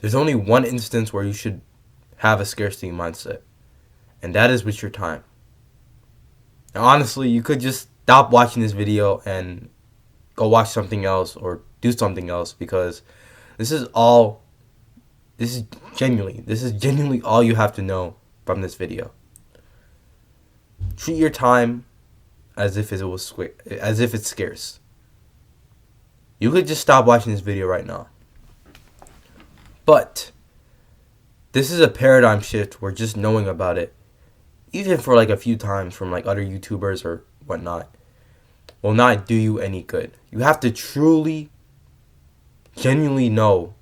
There's only one instance where you should have a scarcity mindset, and that is with your time. Now, honestly, you could just stop watching this video and go watch something else or do something else, because this is genuinely all you have to know from this video. Treat your time as if it's scarce. You could just stop watching this video right now. But this is a paradigm shift where just knowing about it, even for like a few times from like other YouTubers or whatnot, will not do you any good. You have to truly, genuinely know.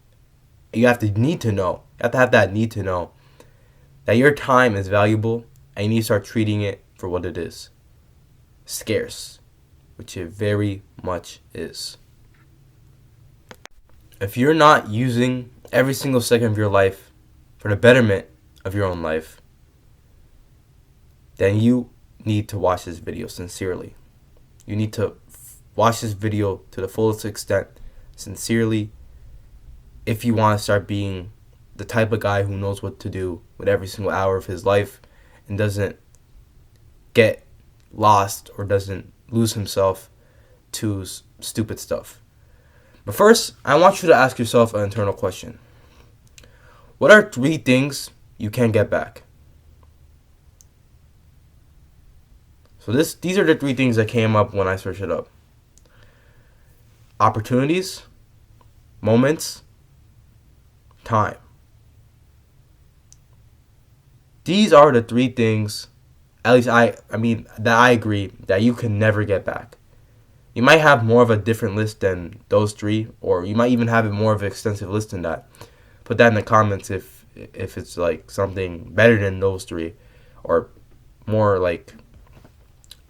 You have to have that need to know that your time is valuable, and you need to start treating it for what it is. Scarce, which it very much is. If you're not using every single second of your life for the betterment of your own life, then you need to watch this video sincerely. You need to watch this video to the fullest extent, sincerely, if you want to start being the type of guy who knows what to do with every single hour of his life and doesn't get lost or doesn't lose himself to stupid stuff. But first, I want you to ask yourself an internal question. What are 3 things you can't get back? So these are the 3 things that came up when I searched it up. Opportunities, moments, time. These are the 3 things, at least that I agree, that you can never get back. You might have more of a different list than those 3, or you might even have a more of an extensive list than that. Put that in the comments if it's like something better than those 3, or more like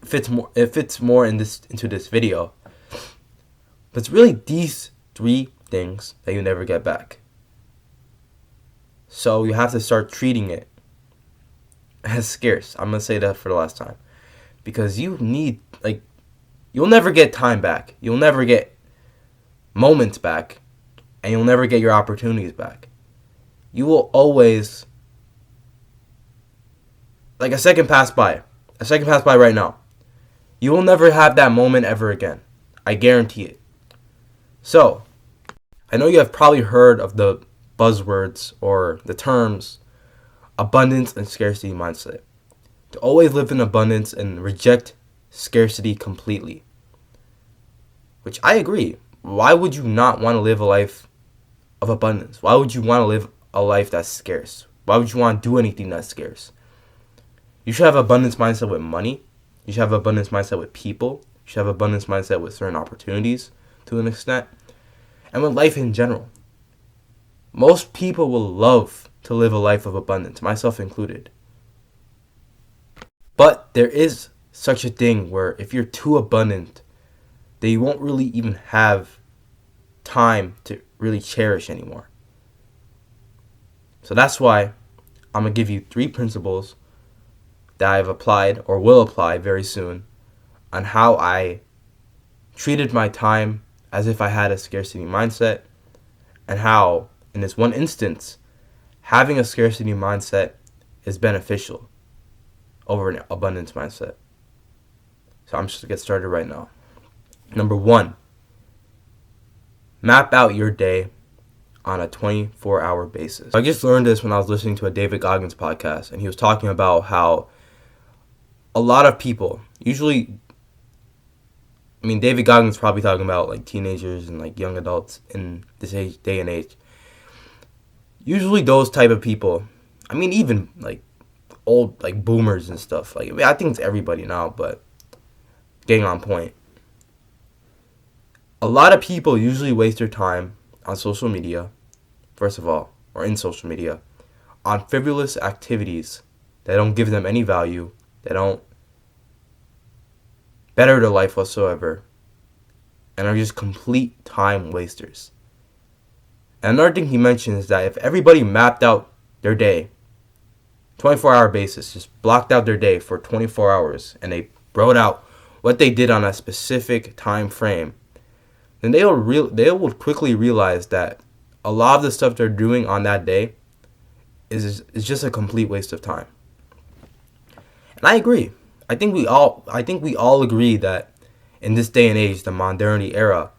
fits more into this video. But it's really these 3 things that you never get back. So you have to start treating it as scarce. I'm gonna say that for the last time, because you'll never get time back. You'll never get moments back, and you'll never get your opportunities back. You will always, like a second pass by right now. You will never have that moment ever again. I guarantee it. So, I know you have probably heard of the buzzwords or the terms abundance and scarcity mindset. To always live in abundance and reject scarcity completely. Which I agree. Why would you not want to live a life of abundance? Why would you want to live a life that's scarce? Why would you want to do anything that's scarce? You should have abundance mindset with money. You should have abundance mindset with people. You should have abundance mindset with certain opportunities to an extent. And with life in general. Most people will love to live a life of abundance, myself included. But there is such a thing where if you're too abundant, then you won't really even have time to really cherish anymore. So that's why I'm going to give you 3 principles that I've applied or will apply very soon on how I treated my time as if I had a scarcity mindset, and how, in this one instance, having a scarcity mindset is beneficial over an abundance mindset. So I'm just going to get started right now. Number 1, map out your day on a 24-hour basis. I just learned this when I was listening to a David Goggins podcast, and he was talking about how a lot of people, David Goggins probably talking about like teenagers and like young adults in this day and age. Usually those type of people, even like old like boomers and stuff. I think it's everybody now, but getting on point. A lot of people usually waste their time on social media, first of all, or in social media, on frivolous activities that don't give them any value, that don't better their life whatsoever, and are just complete time wasters. And another thing he mentioned is that if everybody mapped out their day, 24-hour basis, just blocked out their day for 24 hours, and they wrote out what they did on a specific time frame, then they will quickly realize that a lot of the stuff they're doing on that day is just a complete waste of time. And I agree. I think we all agree that in this day and age, the modernity era,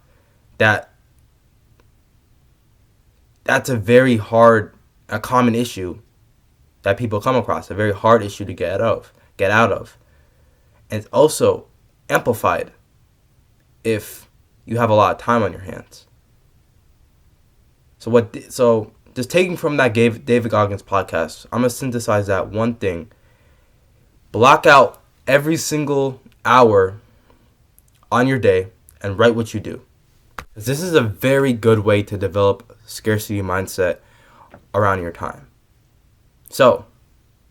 that that's a common issue that people come across, a very hard issue to get out of. And it's also amplified if you have a lot of time on your hands. So just taking from that David Goggins podcast, I'm gonna synthesize that one thing: block out every single hour on your day and write what you do. This is a very good way to develop scarcity mindset around your time. So,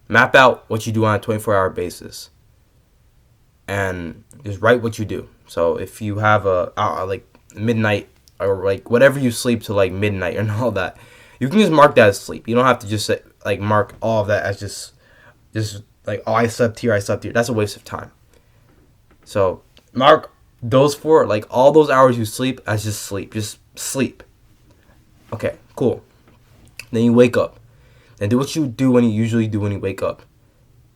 map out what you do on a 24-hour basis and just write what you do. So, if you have like midnight or like whatever you sleep to like midnight and all that, you can just mark that as sleep. You don't have to just like mark all of that as just like, oh, I slept here. That's a waste of time. So, mark those four, like all those hours you sleep as just sleep. Just sleep. Okay, cool. Then you wake up. Then do what you do when you usually do when you wake up.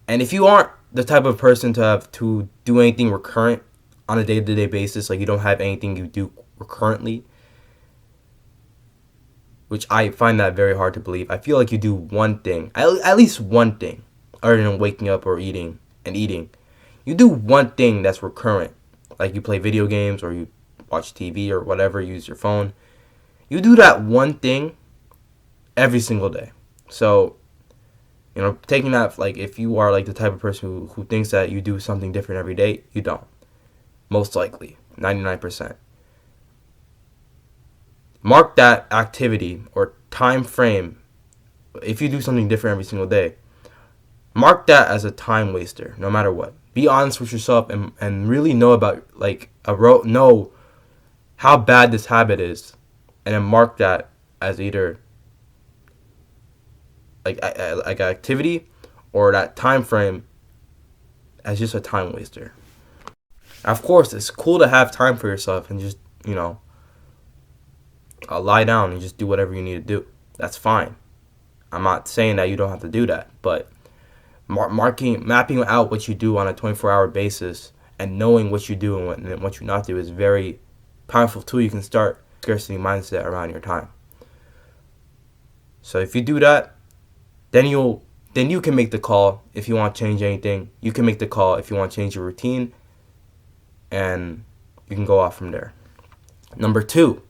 And if you aren't the type of person to have to do anything recurrent on a day-to-day basis, like you don't have anything you do recurrently, which I find that very hard to believe. I feel like you do one thing, at least one thing, other than waking up or eating. You do one thing that's recurrent. Like you play video games or you watch TV or whatever, use your phone. You do that one thing every single day. So, taking that, like, if you are like the type of person who thinks that you do something different every day, you don't. Most likely, 99%. Mark that activity or time frame. If you do something different every single day, mark that as a time waster, no matter what. Be honest with yourself and really know about, like, know how bad this habit is, and then mark that as either like an activity or that time frame as just a time waster. Of course, it's cool to have time for yourself and just, lie down and just do whatever you need to do. That's fine. I'm not saying that you don't have to do that, but mapping out what you do on a 24-hour basis and knowing what you do and what you not do is very powerful tool. You can start scarcity mindset around your time. So if you do that, then you can make the call if you want to change anything. You can make the call if you want to change your routine, and you can go off from there. Number 2,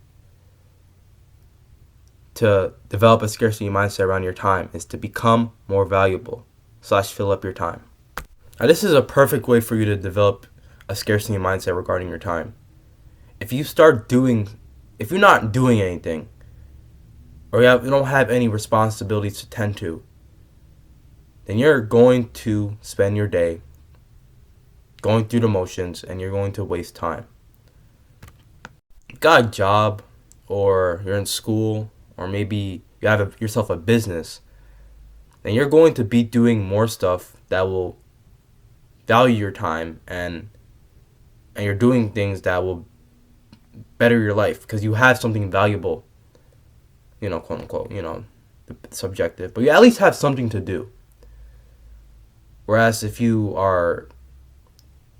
to develop a scarcity mindset around your time is to become more valuable / fill up your time. Now, this is a perfect way for you to develop a scarcity mindset regarding your time. If you're not doing anything, or you don't have any responsibilities to tend to, then you're going to spend your day going through the motions and you're going to waste time. You got a job, or you're in school, or maybe you have yourself a business, then you're going to be doing more stuff that will value your time, and you're doing things that will better your life because you have something valuable, quote unquote, subjective, but you at least have something to do. Whereas if you are,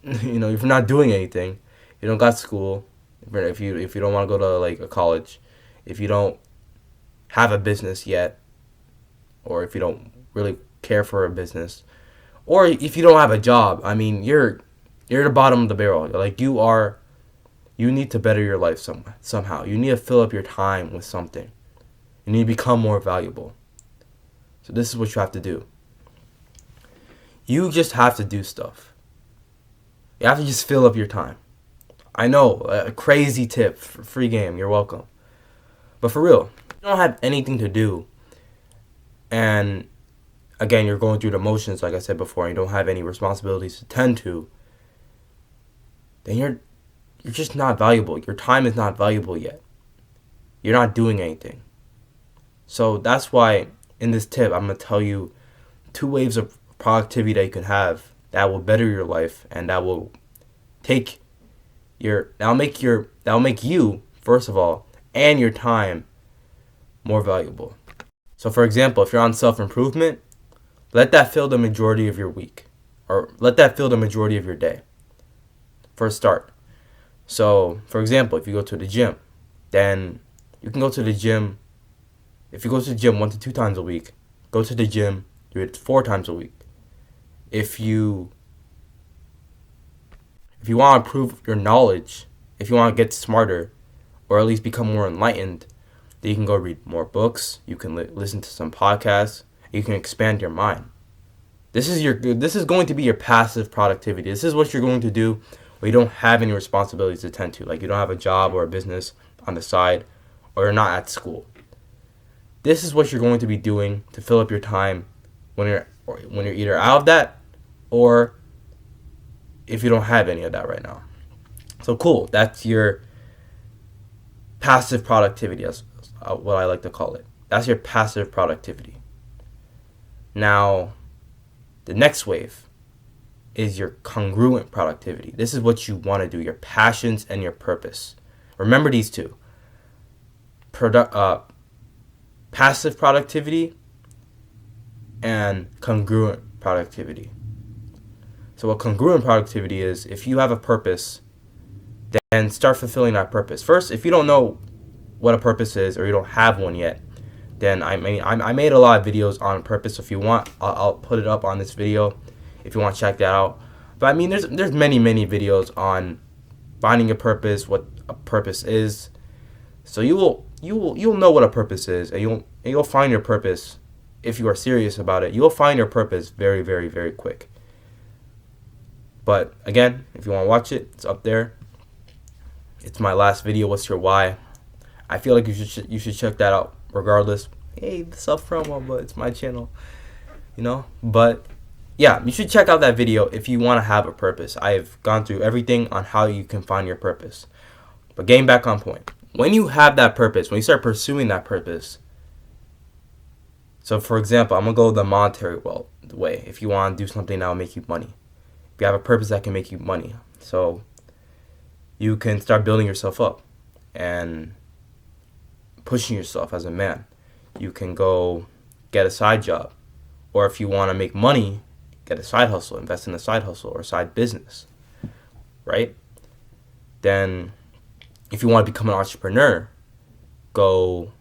if you're not doing anything, you don't got school, if you don't want to go to like a college, if you don't have a business yet, or if you don't really care for a business, or if you don't have a job, I mean, you're the bottom of the barrel. Like you need to better your life somehow. You need to fill up your time with something. You need to become more valuable. So this is what you have to do. You just have to do stuff. You have to just fill up your time. I know, a crazy tip, free game, you're welcome. But for real, if you don't have anything to do, and again, you're going through the motions, like I said before, and you don't have any responsibilities to tend to, then you're just not valuable. Your time is not valuable yet. You're not doing anything. So that's why in this tip, I'm going to tell you 2 waves of productivity that you can have that will better your life, and that will that'll make you, first of all, and your time more valuable. So for example, if you're on self-improvement, let that fill the majority of your week, or let that fill the majority of your day for a start. So for example, if you go to the gym, then you can go to the gym. If you go to the gym 1 to 2 times a week, go to the gym, do it 4 times a week. If you want to improve your knowledge, if you want to get smarter, or at least become more enlightened, then you can go read more books. You can listen to some podcasts. You can expand your mind. This is going to be your passive productivity. This is what you're going to do when you don't have any responsibilities to tend to, like you don't have a job or a business on the side, or you're not at school. This is what you're going to be doing to fill up your time when you're either out of that, or if you don't have any of that right now. So cool. That's your passive productivity. That's what I like to call it. That's your passive productivity. Now, the next wave is your congruent productivity. This is what you want to do, your passions and your purpose. Remember these two. Passive productivity and congruent productivity. So what congruent productivity is, if you have a purpose, then start fulfilling that purpose. First, if you don't know what a purpose is, or you don't have one yet, then I made a lot of videos on purpose. So if you want, I'll put it up on this video if you want to check that out. But I mean, there's many videos on finding a purpose, what a purpose is. So you'll know what a purpose is, and you'll find your purpose. If you are serious about it, you'll find your purpose very quick. But again, if you want to watch it, it's up there. It's my last video. What's your why? I feel like you should check that out regardless. Hey, self promo, but it's my channel, But yeah, you should check out that video if you want to have a purpose. I've gone through everything on how you can find your purpose. But getting back on point, when you have that purpose, when you start pursuing that purpose. So for example, I'm gonna go the monetary way. If you want to do something that will make you money, if you have a purpose that can make you money, so you can start building yourself up and pushing yourself as a man. You can go get a side job, or if you want to make money, get a side hustle, invest in a side hustle or a side business, right? Then if you want to become an entrepreneur, go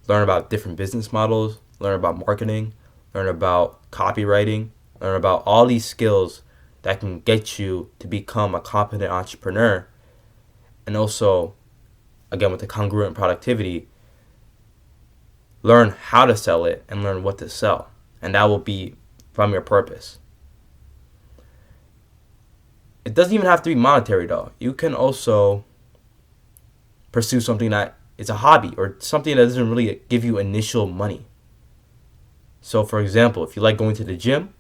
learn about different business models, learn about marketing, learn about copywriting, learn about all these skills that can get you to become a competent entrepreneur. And also, again, with the congruent productivity, learn how to sell it and learn what to sell. And that will be from your purpose. It doesn't even have to be monetary though. You can also pursue something that is a hobby, or something that doesn't really give you initial money. So for example, if you like going to the gym,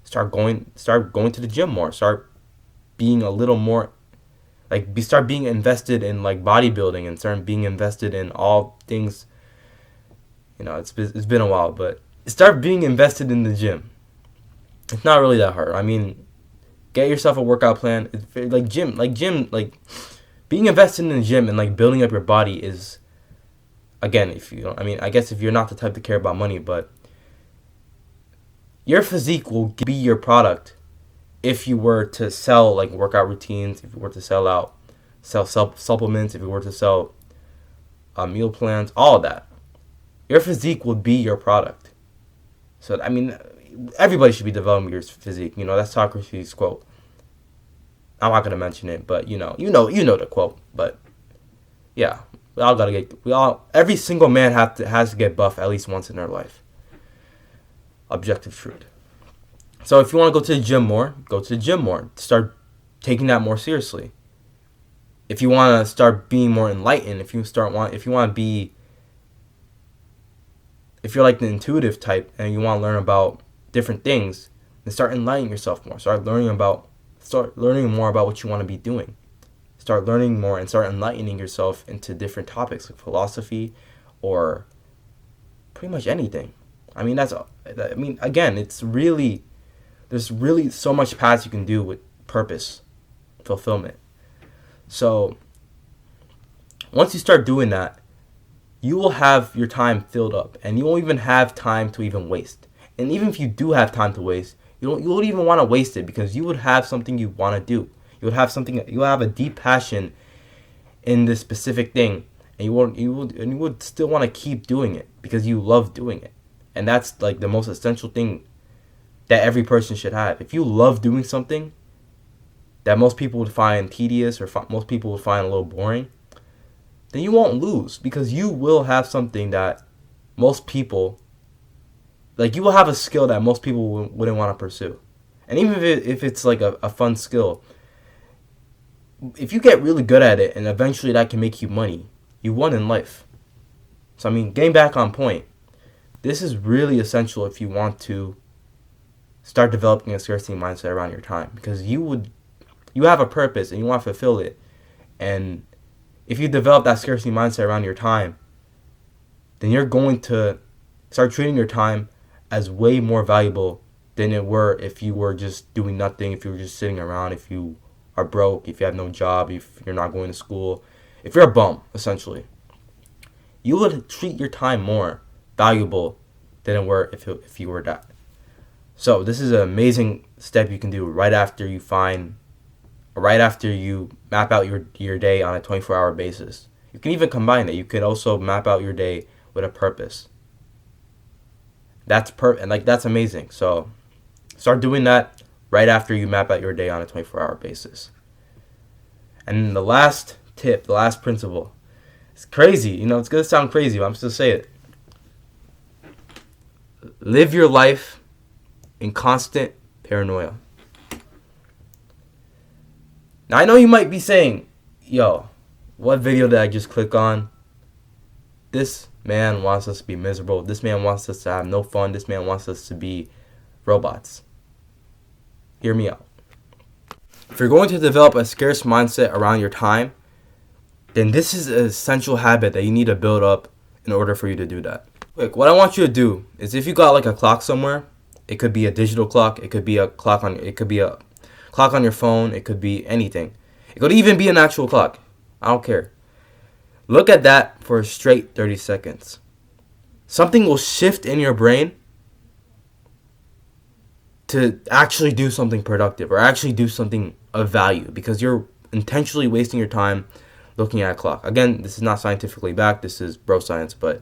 start going to the gym more. Start being a little more start being invested in like bodybuilding, and start being invested in all things. It's been a while, but start being invested in the gym. It's not really that hard. I mean, get yourself a workout plan. It's being invested in the gym and like building up your body is, again, I guess if you're not the type to care about money, but your physique will be your product if you were to sell like workout routines, if you were to sell supplements, if you were to sell meal plans, all of that. Your physique will be your product. So, I mean, everybody should be developing your physique. That's Socrates' quote. I'm not gonna mention it, but you know the quote. But yeah, every single man has to get buff at least once in their life. Objective truth. So if you want to go to the gym more, go to the gym more. Start taking that more seriously. If you want to start being more enlightened, if you're like the intuitive type and you want to learn about different things, then start enlightening yourself more. Start learning more about what you want to be doing. Start learning more and start enlightening yourself into different topics like philosophy or pretty much anything. Again, there's really so much paths you can do with purpose, fulfillment. So once you start doing that, you will have your time filled up, and you won't even have time to even waste. And even if you do have time to waste, you won't even want to waste it, because you would have something you want to do. You will have a deep passion in this specific thing, and you would still want to keep doing it because you love doing it. And that's like the most essential thing that every person should have. If you love doing something that most people would find tedious, or most people would find a little boring, then you won't lose, because you will have something that most people, like, you will have a skill that most people wouldn't want to pursue. And even if it's like a fun skill, if you get really good at it and eventually that can make you money, you won in life. So, I mean, getting back on point, this is really essential if you want to start developing a scarcity mindset around your time, because you have a purpose and you want to fulfill it. And if you develop that scarcity mindset around your time, then you're going to start treating your time as way more valuable than it were if you were just doing nothing, if you were just sitting around, if you are broke, if you have no job, if you're not going to school, if you're a bum, essentially. You would treat your time more valuable than it were if you were that. So this is an amazing step you can do right after you map out your day on a 24-hour basis. You can even combine it. You could also map out your day with a purpose. That's amazing. So start doing that right after you map out your day on a 24-hour basis. And the last tip, the last principle, it's crazy. It's going to sound crazy, but I'm still saying it. Live your life in constant paranoia. Now, I know you might be saying, yo, what video did I just click on? This man wants us to be miserable. This man wants us to have no fun. This man wants us to be robots. Hear me out. If you're going to develop a scarce mindset around your time, then this is an essential habit that you need to build up in order for you to do that. Look, what I want you to do is, if you got like a clock somewhere, it could be a digital clock, it could be a clock on your phone, it could be anything. It could even be an actual clock. I don't care. Look at that for a straight 30 seconds. Something will shift in your brain to actually do something productive or actually do something of value, because you're intentionally wasting your time looking at a clock. Again, this is not scientifically backed. This is bro science, but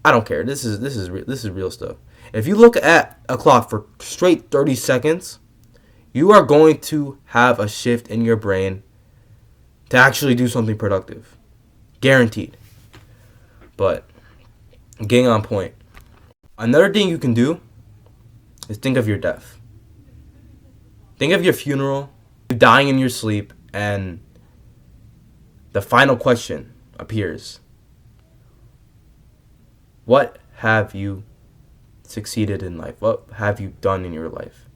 I don't care. This is real stuff. If you look at a clock for straight 30 seconds, you are going to have a shift in your brain to actually do something productive. Guaranteed. But getting on point. Another thing you can do is think of your death. Think of your funeral, you dying in your sleep, and the final question appears. What have you succeeded in life? What have you done in your life?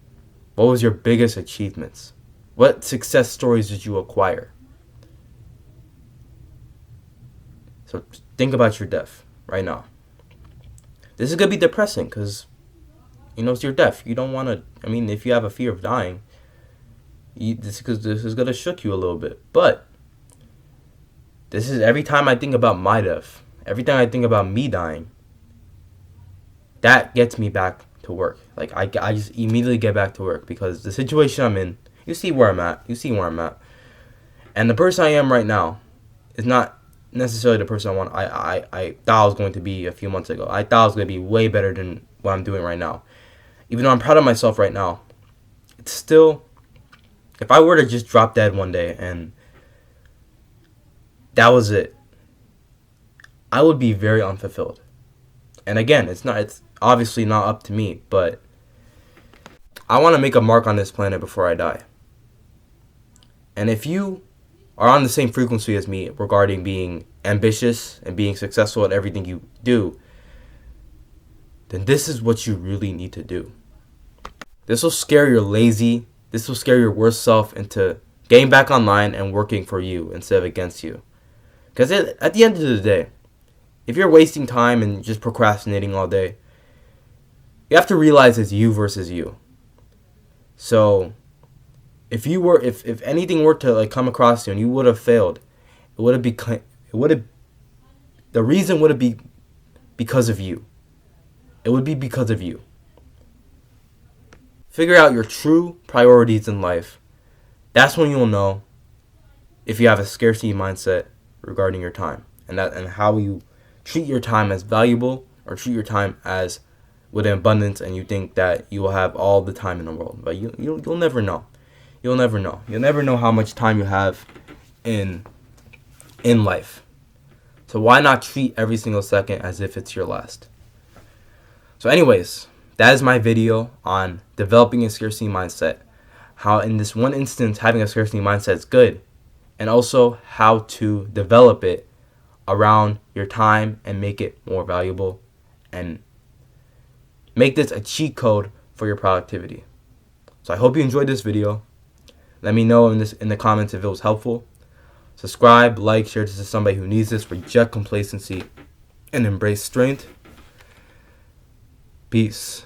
What was your biggest achievements? What success stories did you acquire? So think about your death right now. This is going to be depressing because, it's your death. You don't want to, if you have a fear of dying, this is going to shook you a little bit. But this is every time I think about my death, every time I think about me dying, that gets me back to work. Like, I just immediately get back to work, because the situation I'm in, you see where I'm at. And the person I am right now is not necessarily the person I thought I was going to be a few months ago. I thought I was going to be way better than what I'm doing right now. Even though I'm proud of myself right now, it's still, if I were to just drop dead one day and that was it, I would be very unfulfilled. And again, it's obviously not up to me, but I want to make a mark on this planet before I die. And if you are on the same frequency as me regarding being ambitious and being successful at everything you do, then this is what you really need to do. This will scare your worst self into getting back online and working for you instead of against you. Because at the end of the day, if you're wasting time and just procrastinating all day, you have to realize it's you versus you. So if anything were to come across you and you would have failed, the the reason would be because of you. It would be because of you. Figure out your true priorities in life. That's when you'll know if you have a scarcity mindset regarding your time, and how you treat your time as valuable or treat your time as with an abundance, and you think that you will have all the time in the world. But you'll never know. You'll never know. You'll never know how much time you have in life. So why not treat every single second as if it's your last? So anyways, that is my video on developing a scarcity mindset. How in this one instance having a scarcity mindset is good, and also how to develop it around your time and make it more valuable, and make this a cheat code for your productivity. So I hope you enjoyed this video. Let me know in the comments if it was helpful. Subscribe, like, share this to somebody who needs this. Reject complacency and embrace strength. Peace.